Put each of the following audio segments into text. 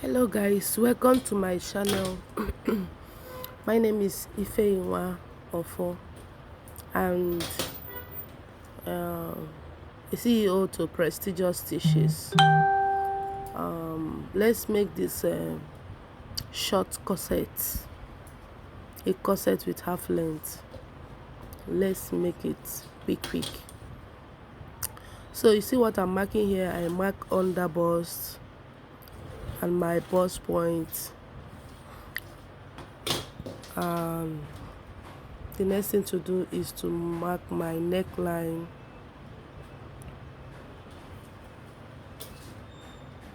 Hello guys, welcome to my channel. My name is Ifeyinwa Ofo and a CEO to prestigious stitches. Let's make this short corset, a corset with half length. Let's make it quick. So you see what I'm marking here? I mark under bust and my bust point. The next thing to do is to mark my neckline,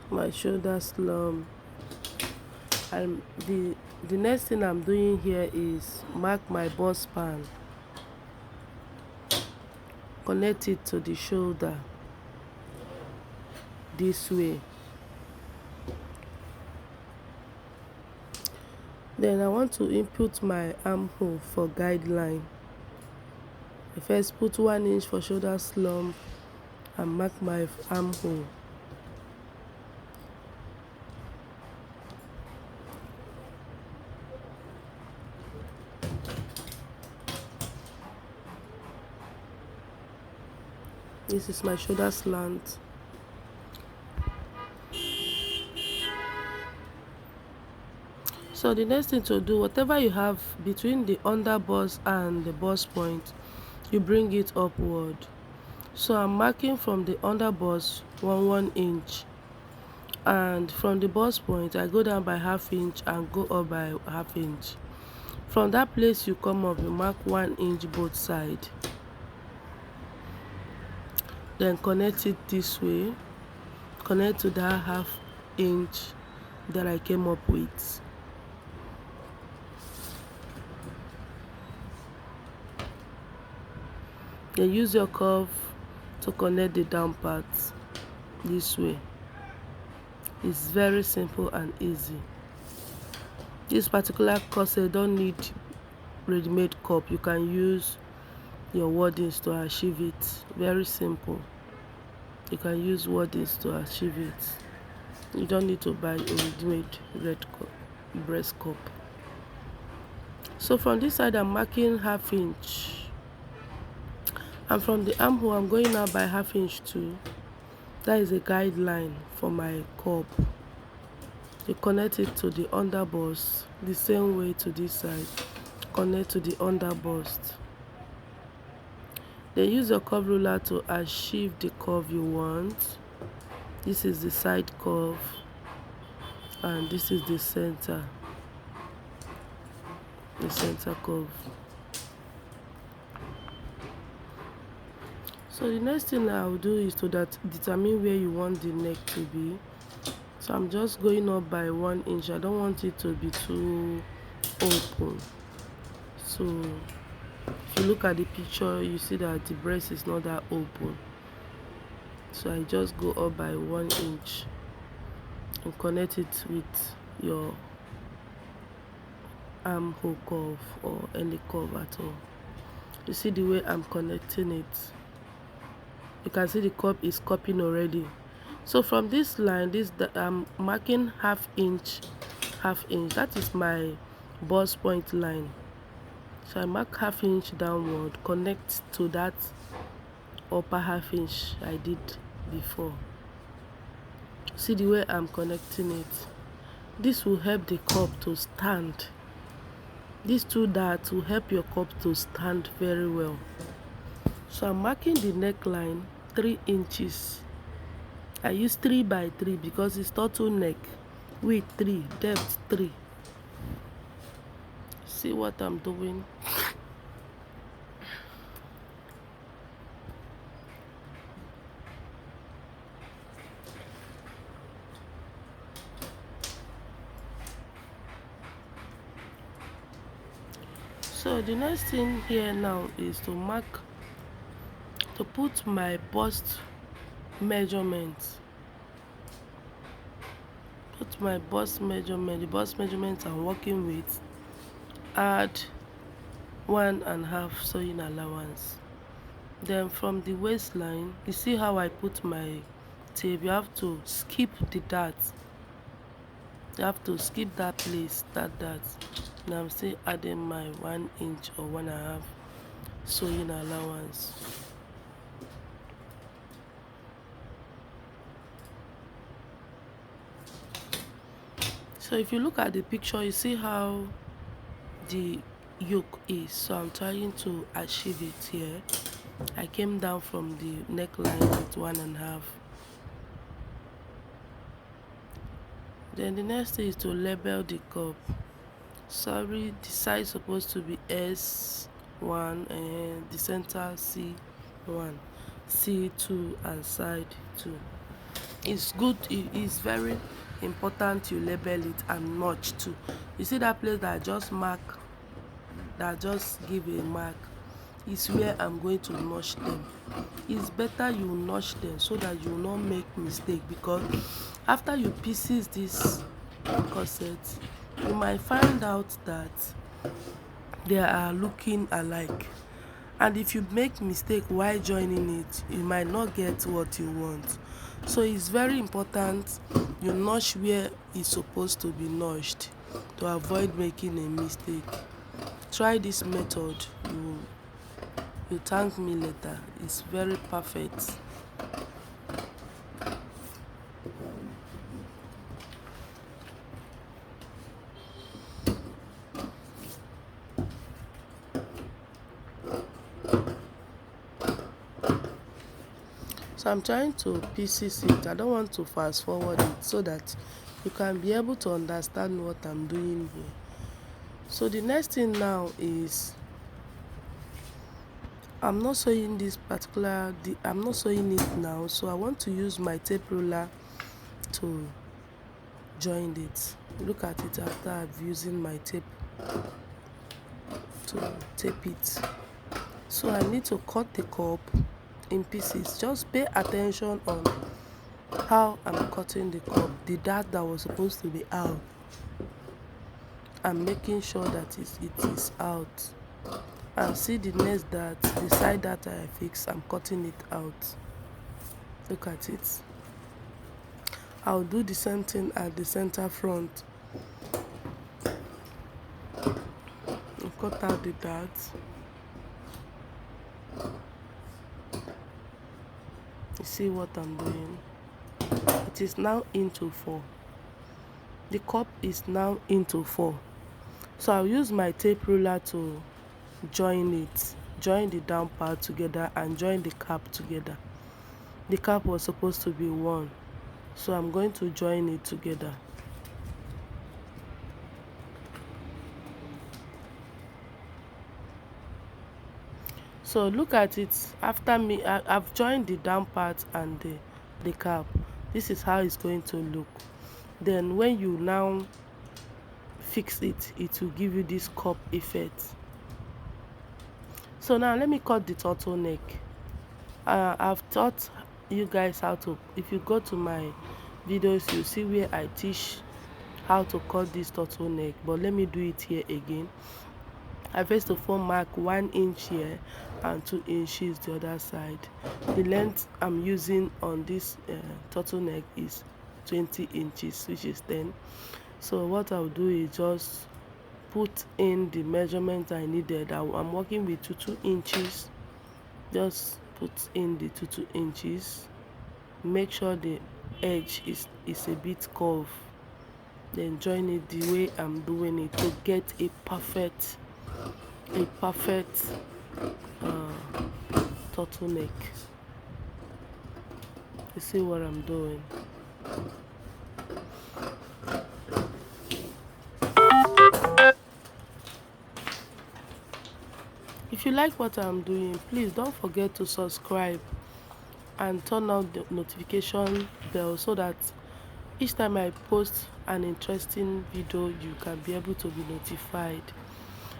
my shoulder slump, and the next thing I'm doing here is mark my bust span, connect it to the shoulder this way. Then I want to input my armhole for guideline. I first put 1 inch for shoulder slump and mark my armhole. This is my shoulder slant. So the next thing to do, whatever you have between the under bust and the bust point, you bring it upward. So I'm marking from the under bust 1 inch, and from the bust point I go down by ½ inch and go up by ½ inch. From that place you come up, you mark 1 inch both sides. Then connect it this way, connect to that ½ inch that I came up with. Then use your curve to connect the down part this way. It's very simple and easy. This particular corset don't need ready-made cup. You can use your wordings to achieve it. Very simple. You can use wordings to achieve it. You don't need to buy a ready-made breast cup. So from this side I'm marking ½ inch. And from the armhole, I'm going out by ½ inch too. That is a guideline for my cup. You connect it to the under bust the same way to this side. Connect to the under bust. Then use your curve ruler to achieve the curve you want. This is the side curve, and this is the center curve. So the next thing I'll do is to determine where you want the neck to be. So I'm just going up by 1 inch. I don't want it to be too open. So if you look at the picture, you see that the breast is not that open. So I just go up by 1 inch and connect it with your armhole curve or any curve at all. You see the way I'm connecting it. You can see the cup is cupping already. So from this line, I'm marking ½ inch. That is my bust point line. So I mark ½ inch downward, connect to that upper ½ inch I did before. See the way I'm connecting it. This will help the cup to stand. These two dots will help your cup to stand very well. So I'm marking the neckline 3 inches. I use 3 by 3 because it's turtleneck. Width 3, depth 3. See what I'm doing? So the next thing here now is to put my bust measurements. Put my bust measurement, the bust measurements I'm working with. Add 1½ sewing allowance. Then from the waistline, you see how I put my tape. You have to skip the dart. You have to skip that place, that. Now I'm still adding my 1 inch or 1.5 sewing allowance. So if you look at the picture, you see how the yoke is. So I'm trying to achieve it here. I came down from the neckline with 1.5. Then the next thing is to label the cup. Sorry, the side is supposed to be S1 and the center C1, C2 and side 2. It's good, it is very important you label it and notch too. You see that place that I just mark, that I just give a mark, is where I'm going to notch them. It's better you notch them so that you will not make mistake, because after you pieces this corset, you might find out that they are looking alike, and if you make mistake while joining it, you might not get what you want. So it's very important you notch where it's supposed to be notched to avoid making a mistake. Try this method, you thank me later. It's very perfect. So I'm trying to pieces it. I don't want to fast forward it so that you can be able to understand what I'm doing here. So the next thing now is I'm not sewing this particular, I'm not sewing it now, so I want to use my tape ruler to join it. Look at it after I've using my tape to tape it. So I need to cut the cup in pieces. Just pay attention on how I'm cutting the cup. The dart that was supposed to be out, I'm making sure that it is out. And see the next dart, the side that I fix, I'm cutting it out. Look at it. I'll do the same thing at the center front. I'll cut out the dart. You see what I'm doing? It is now into 4. The cup is now into 4. So I'll use my tape ruler to join it, join the down part together and join the cap together. The cap was supposed to be 1, so I'm going to join it together. So look at it. After me, I've joined the down part and the cap. This is how it's going to look. Then when you now fix it, it will give you this cup effect. So now let me cut the turtleneck. I've taught you guys how to, if you go to my videos, you see where I teach how to cut this turtleneck, but let me do it here again. I first of all mark 1 inch here and 2 inches the other side. The length I'm using on this turtleneck is 20 inches, which is 10. So what I'll do is just put in the measurement I needed. I'm working with 2 inches. Just put in the 2 inches. Make sure the edge is a bit curved. Then join it the way I'm doing it to get a perfect turtleneck. You see what I'm doing? If you like what I'm doing, please don't forget to subscribe and turn on the notification bell so that each time I post an interesting video, you can be able to be notified.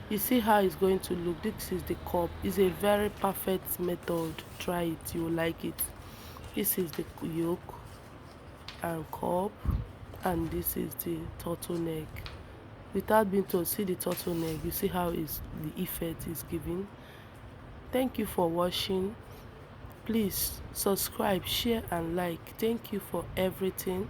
You see how it's going to look. This is the cup. It's a very perfect method. Try it, you will like it. This is the yoke and cup, and this is the turtleneck. Without being told, see the turtleneck. You see how the effect is giving. Thank you for watching. Please subscribe, share and like. Thank you for everything.